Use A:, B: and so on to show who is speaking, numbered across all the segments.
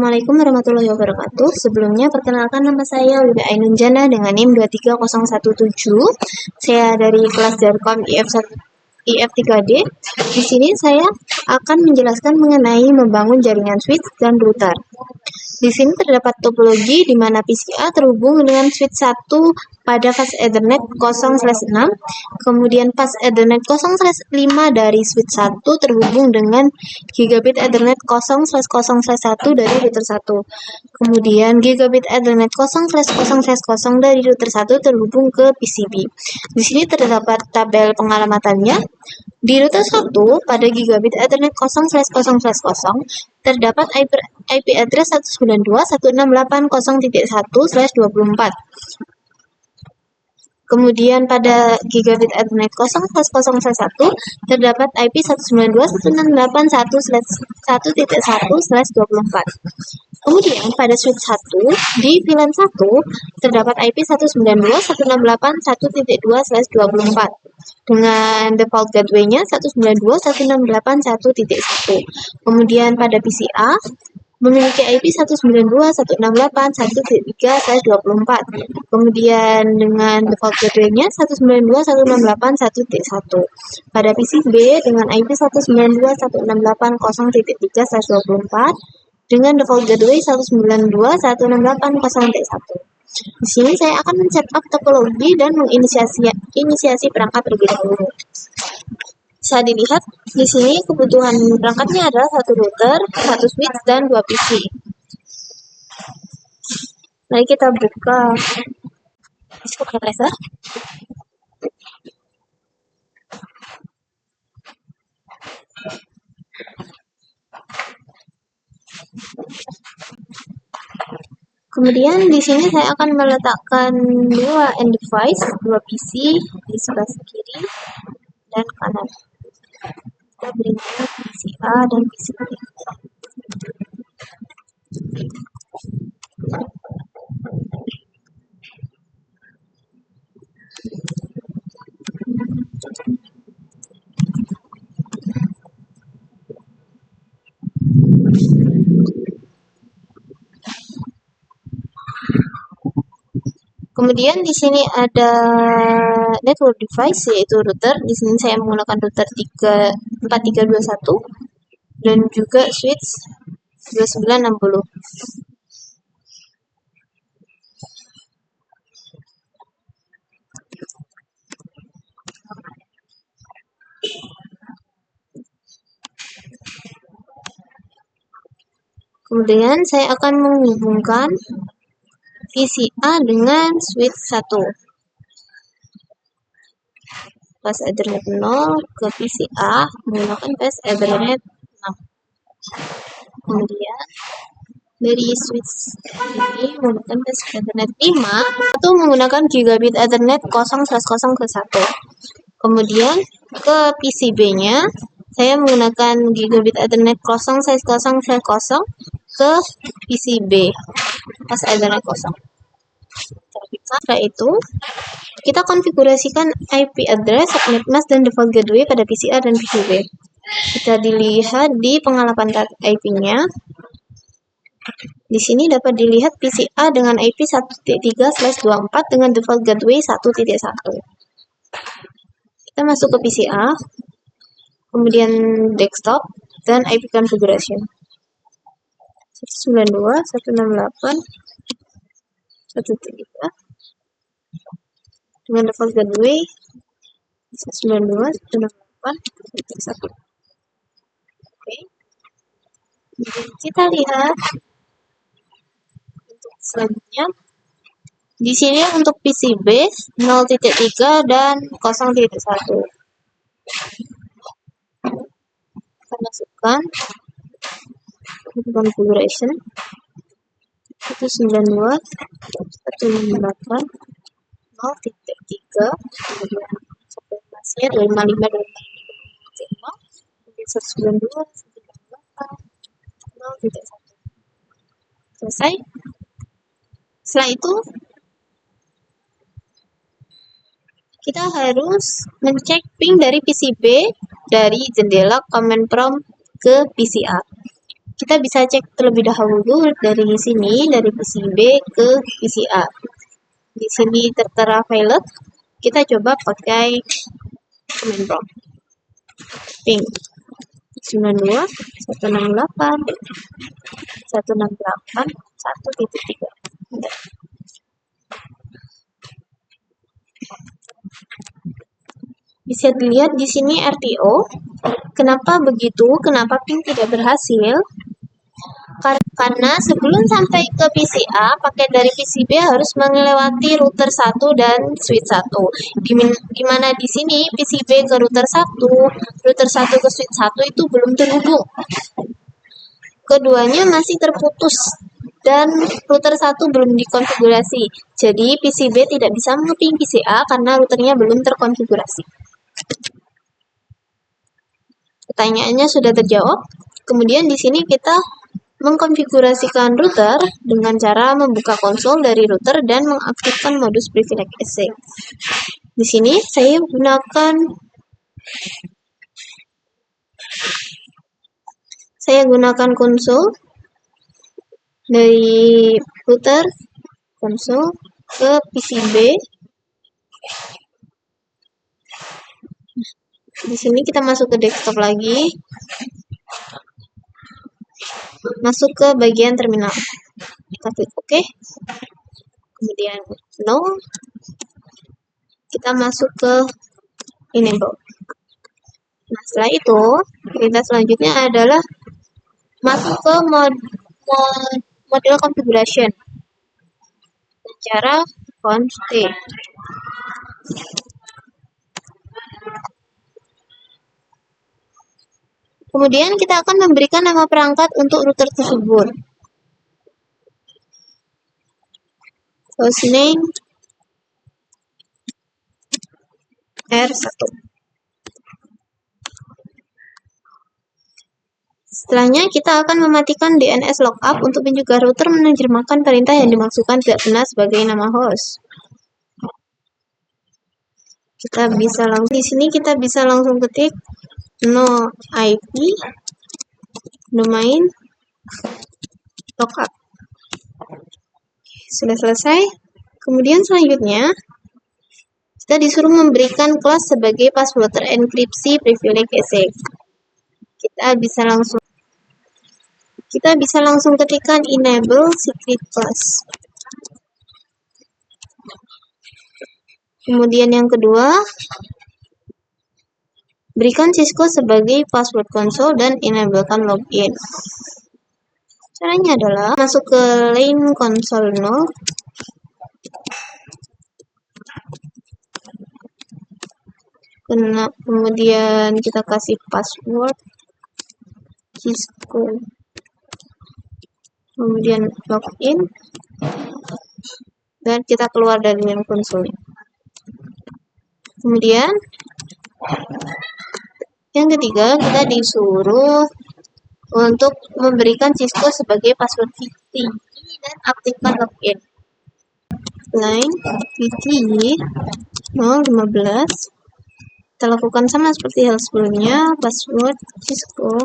A: Assalamualaikum warahmatullahi wabarakatuh. Sebelumnya perkenalkan nama saya Wida Ainun Jana dengan NIM 23017. Saya dari kelas Darkom IF3D. Di sini saya akan menjelaskan mengenai membangun jaringan switch dan router. Di sini terdapat topologi di mana PCA terhubung dengan switch 1 pada fase Ethernet 0/6, kemudian fase Ethernet 0/5 dari switch 1 terhubung dengan gigabit Ethernet 0/0/1 dari router 1. Kemudian gigabit Ethernet 0/0/0 dari router 1 terhubung ke PCB. Di sini terdapat tabel pengalamannya. Di router 1 pada gigabit Ethernet 0/0/0 terdapat IP address 192.168.0.1/24. Kemudian pada gigabit Ethernet 0/0/1 terdapat IP 192.168.1.1/24. Kemudian pada switch 1 di VLAN 1 terdapat IP 192.168.1.2/24 dengan default gateway-nya 192.168.1.1. Kemudian pada PCA memiliki IP 192.168.1.3/24. Kemudian dengan default gateway-nya 192.168.1.1. Pada PCB dengan IP 192.168.0.3/24 dengan default gateway 192.168.0.1. Di sini saya akan men-setup topologi dan menginisiasi perangkat terlebih dahulu. Bisa dilihat di sini kebutuhan perangkatnya adalah satu router, satu switch, dan 2 PC. Mari kita buka Discord Tracer. Kemudian di sini saya akan meletakkan dua end device, dua PC di sebelah kiri dan kanan. Kita berikan PC A dan PC B. Kemudian di sini ada network device yaitu router. Di sini saya menggunakan router 4321 dan juga switch 2960. Kemudian saya akan menghubungkan PCA dengan switch 1. Pas Ethernet 0 ke PCA menggunakan pas Ethernet 6. Kemudian dari switch ini menggunakan pas Ethernet 5 atau menggunakan gigabit Ethernet 0/0/1. Kemudian ke PCB-nya saya menggunakan gigabit Ethernet 0/0/0 ke PCB pas Ethernet 0. Setelah itu, kita konfigurasikan IP address, subnet mask, dan default gateway pada PCA dan PCB. Kita dilihat di pengalaman IP-nya. Di sini dapat dilihat PCA dengan IP 1.3/24 dengan default gateway 1.1. Kita masuk ke PCA, kemudian desktop, dan IP configuration. 192.168.1.3 dengan default gateway 192.168.1. Oke. Kita lihat untuk selanjutnya. Di sini untuk PCB 0.3 dan 0.1. Kita masukkan configuration 192.168.0.3, kemudian masnya 255.255.0, kemudian 192.168.0.1. Selesai. Setelah itu kita harus mencek ping dari PCB dari jendela command prompt ke PCA. kita bisa cek terlebih dahulu dari sini, dari PC B ke PC A. Di sini tertera pilot, kita coba pakai command prompt. Ping 92 168 168 1.3. Bisa dilihat di sini RTO. Kenapa begitu? Kenapa ping tidak berhasil? Karena sebelum sampai ke PCA, paket dari PCB harus melewati router 1 dan switch 1. Dimana di sini PCB ke router 1, router 1 ke switch 1 itu belum terhubung. Keduanya masih terputus dan router 1 belum dikonfigurasi. Jadi PCB tidak bisa mengeping PCA karena routernya belum terkonfigurasi. Pertanyaannya sudah terjawab. Kemudian di sini kita mengkonfigurasikan router dengan cara membuka konsol dari router dan mengaktifkan modus privilege access. Di sini saya gunakan konsol dari router konsol ke PCB. Di sini kita masuk ke desktop lagi. Masuk ke bagian terminal. Kita klik OK. Kemudian no. Kita masuk ke enable. Nah, setelah itu, perintah selanjutnya adalah masuk ke model configuration. Cara const. Kemudian kita akan memberikan nama perangkat untuk router tersebut. Hostname R1. Setelahnya, kita akan mematikan DNS lookup untuk mencegah router menerjemahkan perintah yang dimaksudkan tidak benar sebagai nama host. Kita bisa langsung di sini kita bisa langsung ketik no IP domain lookup. Sudah selesai. Kemudian selanjutnya kita disuruh memberikan kelas sebagai password enkripsi privilege access. Kita bisa langsung ketikkan enable secret class. Kemudian yang kedua, berikan Cisco sebagai password konsol dan enablekan login. Caranya adalah masuk ke line console 0. Kemudian kita kasih password Cisco. Kemudian login. Dan kita keluar dari line console. Kemudian yang ketiga, kita disuruh untuk memberikan Cisco sebagai password VT dan aktifkan login. Line VT 015. Kita lakukan sama seperti hal sebelumnya, password Cisco.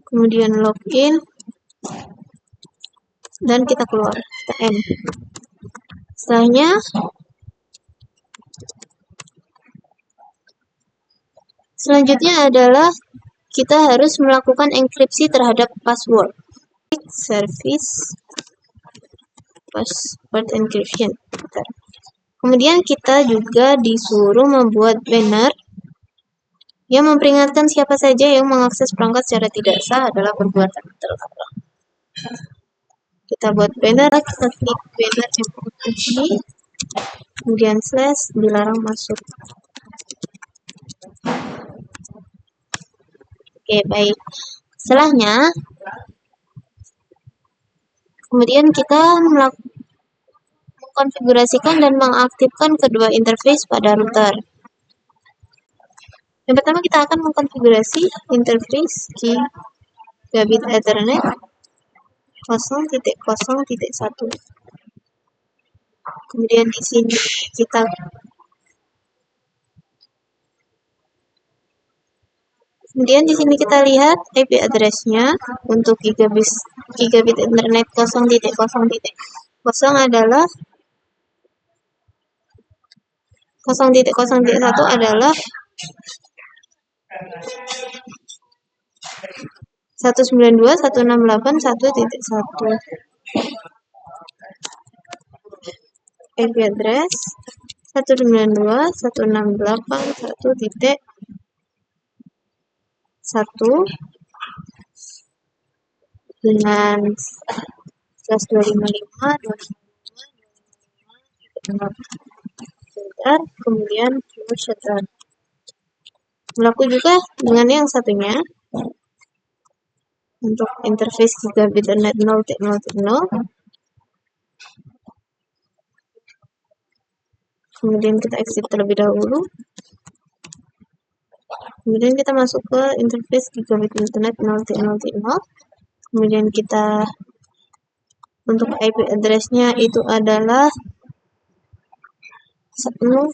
A: Kemudian login. Dan kita keluar, kita end. Setelahnya selanjutnya adalah kita harus melakukan enkripsi terhadap password. Service password encryption. Kemudian kita juga disuruh membuat banner yang memperingatkan siapa saja yang mengakses perangkat secara tidak sah adalah perbuatan terlarang. Kita buat banner, kita klik banner ini, kemudian slash dilarang masuk. Oke, baik. Setelahnya, kemudian kita mengkonfigurasikan dan mengaktifkan kedua interface pada router. Yang pertama kita akan mengkonfigurasi interface gigabit Ethernet 0.0.1. Kemudian di sini kita Kemudian di sini kita lihat IP address-nya untuk gigabit internet 0.0.0 adalah 0.0.1 adalah 192.168.1.1. IP address 192.168.1.1 dengan 192.255.255.255. Kemudian close shutter. Berlaku juga dengan yang satunya untuk interface gigabit internet 0.0.0. Kemudian kita exit terlebih dahulu. Kemudian kita masuk ke interface gigabit internet 0.0.0. Kemudian kita untuk IP address-nya itu adalah 0.1.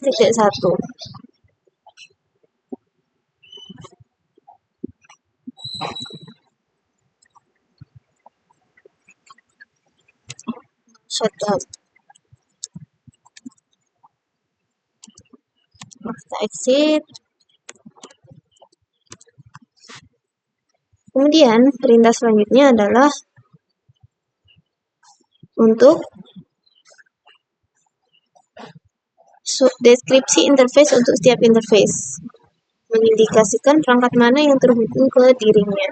A: Shutdown. Kita exit. Kemudian perintah selanjutnya adalah untuk deskripsi interface untuk setiap interface, mengindikasikan perangkat mana yang terhubung ke dirinya.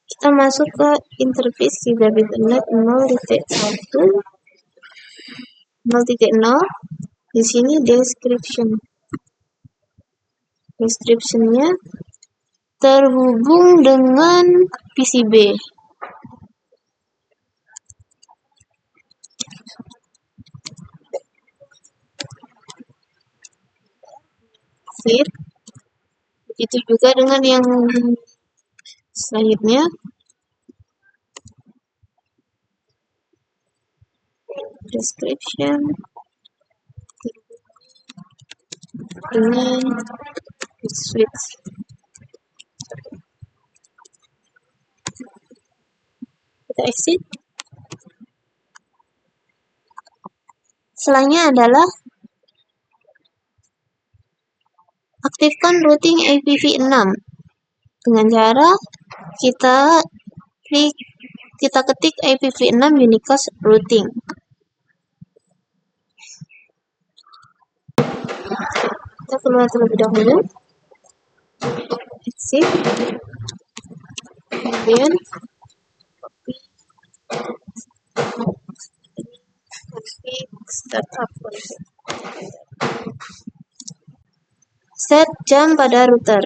A: Kita masuk ke interface gigabit internet 0.1, 0.0. Di sini description-nya terhubung dengan PCB. Begitu juga dengan yang selanjutnya. Description dengan switch. Kita exit. Selanjutnya adalah aktifkan routing IPv6 dengan cara kita ketik IPv6 unicast routing. Kita keluar terlebih dahulu. Exit. Kemudian copy startup. Set jam pada router.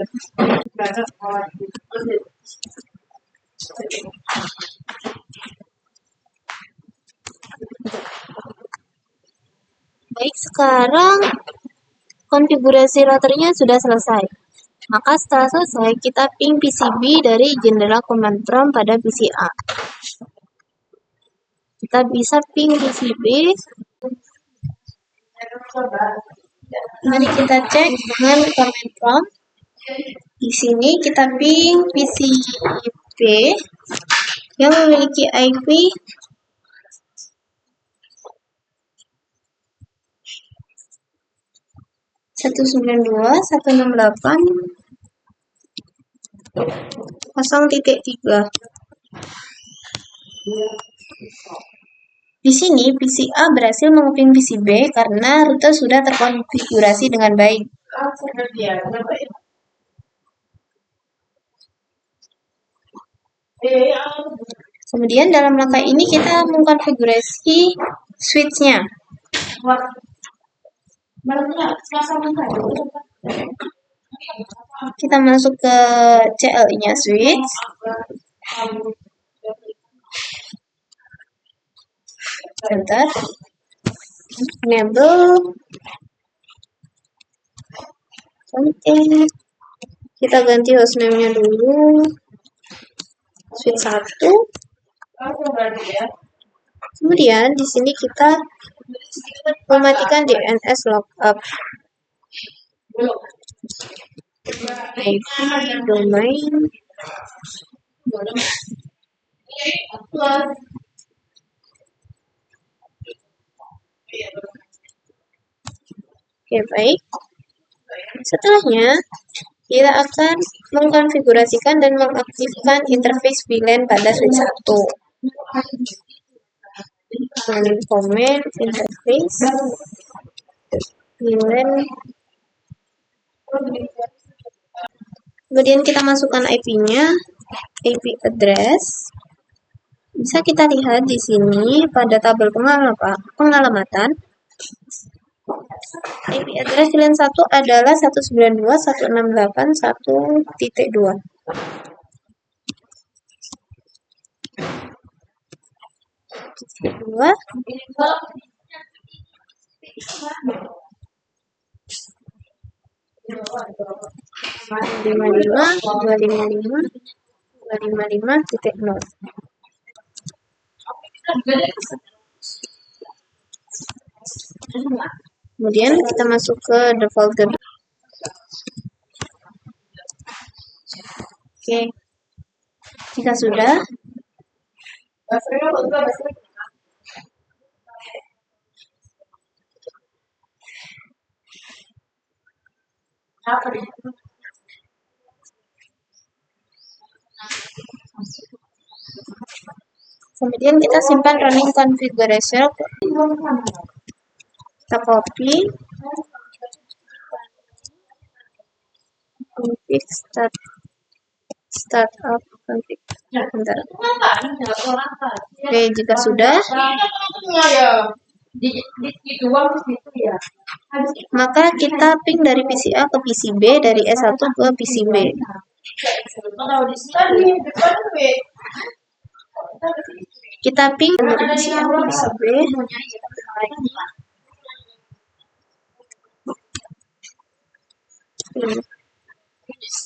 A: Baik, sekarang konfigurasi routernya sudah selesai. Maka setelah selesai, kita ping PCB dari jendela command prompt pada PC A. Kita bisa ping PCB. Mari kita cek dengan command prompt. Di sini kita ping PCB yang memiliki IP 192.168.0.3. Di sini PC A berhasil mengeping PC B karena rute sudah terkonfigurasi dengan baik. Kemudian dalam langkah ini kita mengkonfigurasi switch-nya. Kita masuk ke CLI-nya switch. Bentar. Enable. Kita ganti hostname-nya dulu. Switch 1. Kemudian di sini kita Mematikan DNS lookup. IP domain. Oke, baik. Setelahnya, kita akan mengkonfigurasikan dan mengaktifkan interface VLAN pada switch 1. Comment interface VLAN. Kemudian kita masukkan IP-nya, IP address. Bisa kita lihat di sini pada tabel pengalamatan. IP address VLAN 1 adalah 192.168.1.2. Kedua, kemudian kita masuk ke default grid. Oke, jika sudah, kemudian kita simpan running configuration. Kita copy config startup config. Bentar. Oke, jika sudah, maka kita ping dari PC A ke PC B, dari S1 ke PC B. Kita ping dari PC A ke PC B.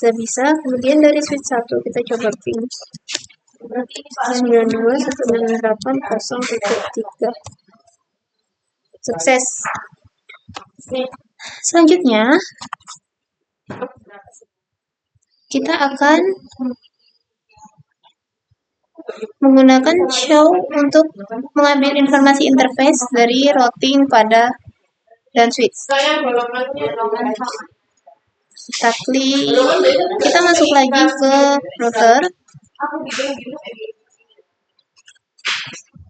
A: Bisa, kemudian dari switch 1 kita coba ping 92.168.0.3. Sukses. Selanjutnya, kita akan menggunakan show untuk mengambil informasi interface dari routing pada dan switch. Kita klik, kita masuk lagi ke router.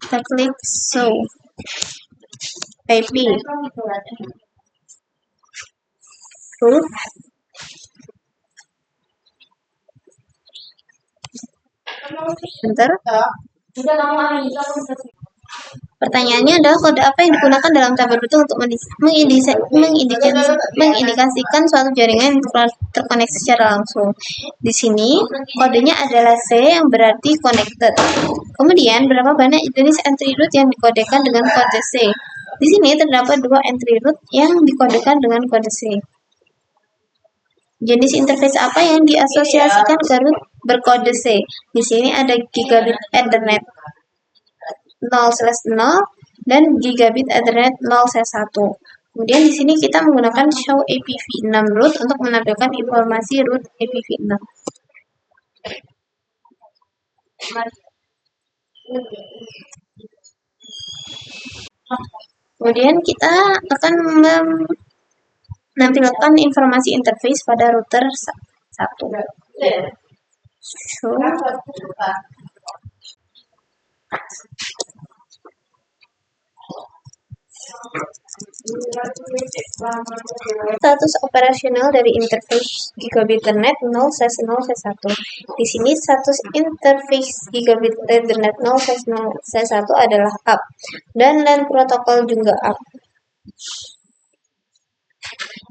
A: Kita klik show IP root. Bentar. Pertanyaannya adalah kode apa yang digunakan dalam tabel routing untuk mengindikasikan suatu jaringan yang terkoneksi secara langsung. Di sini kodenya adalah C yang berarti connected. Kemudian berapa banyak jenis entry root yang dikodekan dengan kode C? Di sini terdapat 2 entry root yang dikodekan dengan kode C. Jenis interface apa yang diasosiasikan ke root berkode C? Di sini ada Gigabit Ethernet 0/0 dan Gigabit Ethernet 0/1. Kemudian di sini kita menggunakan show IPv6 root untuk menampilkan informasi root IPv6. Kemudian kita akan menampilkan informasi interface pada router 1. Show status operasional dari interface Gigabit Ethernet 0/0/1. Di sini status interface Gigabit Ethernet 0/0/1 adalah up dan LAN protokol juga up.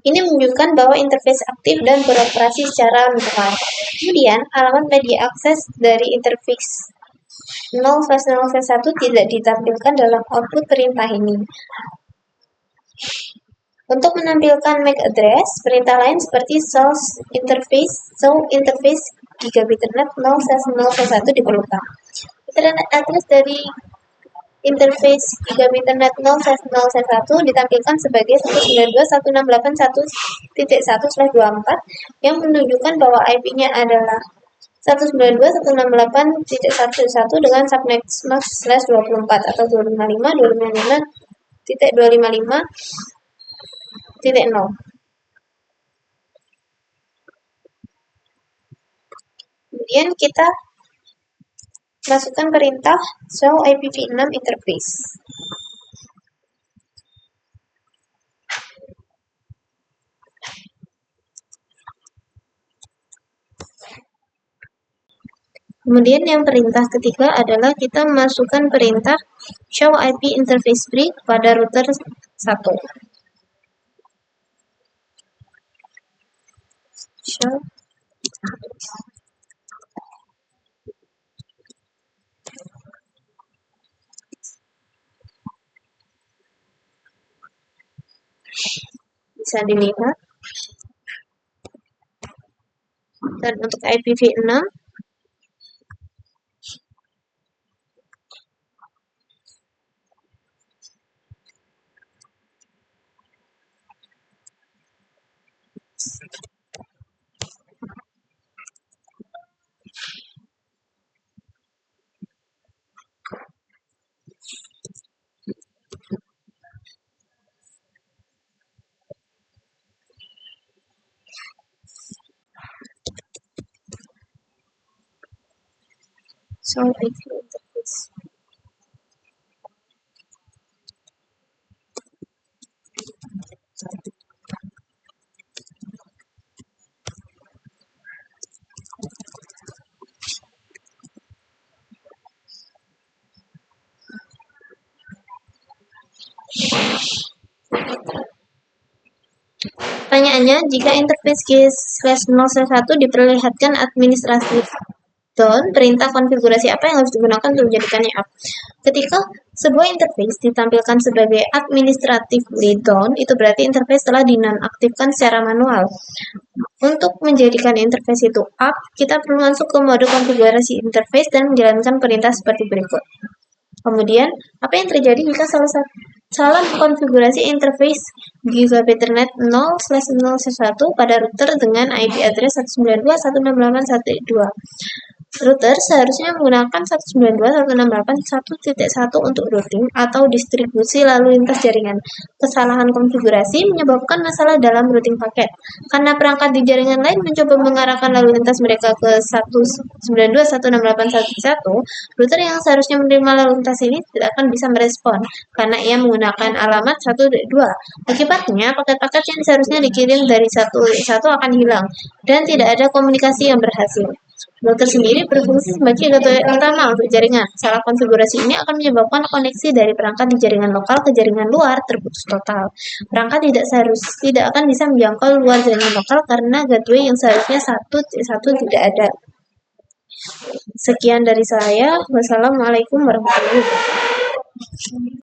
A: Ini menunjukkan bahwa interface aktif dan beroperasi secara normal. Kemudian, alamat media akses dari interface 0/0/1 tidak ditampilkan dalam output perintah ini. Untuk menampilkan MAC address, perintah lain seperti show interface Gigabit Ethernet 0/0/1 diperlukan. Internet address dari interface gigabit internet 0/0/1 ditampilkan sebagai 192.168.1.1/24 yang menunjukkan bahwa IP-nya adalah 192.168.1.1 dengan subnet max/24 atau 255.255.255.0. Kemudian kita masukkan perintah show IPv6 interface. Kemudian yang perintah ketiga adalah kita masukkan perintah show IP interface free pada router 1. Show bisa dilihat. Dan untuk IPv6 show IP interface. Pertanyaannya, jika interface G/0/1 diperlihatkan administratif down, perintah konfigurasi apa yang harus digunakan untuk menjadikannya up? Ketika sebuah interface ditampilkan sebagai administratively down, itu berarti interface telah dinonaktifkan secara manual. Untuk menjadikan interface itu up, kita perlu masuk ke mode konfigurasi interface dan menjalankan perintah seperti berikut. Kemudian, apa yang terjadi jika salah konfigurasi interface gigabit internet 0/0/1 pada router dengan IP address 192.168.1.2? Router seharusnya menggunakan 192.168.1.1 untuk routing atau distribusi lalu lintas jaringan. Kesalahan konfigurasi menyebabkan masalah dalam routing paket. Karena perangkat di jaringan lain mencoba mengarahkan lalu lintas mereka ke 192.168.1.1, router yang seharusnya menerima lalu lintas ini tidak akan bisa merespon karena ia menggunakan alamat 1.2. Akibatnya, paket-paket yang seharusnya dikirim dari 1.1 akan hilang dan tidak ada komunikasi yang berhasil. Router sendiri berfungsi sebagai gateway utama untuk jaringan. Salah konfigurasi ini akan menyebabkan koneksi dari perangkat di jaringan lokal ke jaringan luar terputus total. Perangkat tidak akan bisa menjangkau luar jaringan lokal karena gateway yang seharusnya 1.1 tidak ada. Sekian dari saya. Wassalamualaikum warahmatullahi wabarakatuh.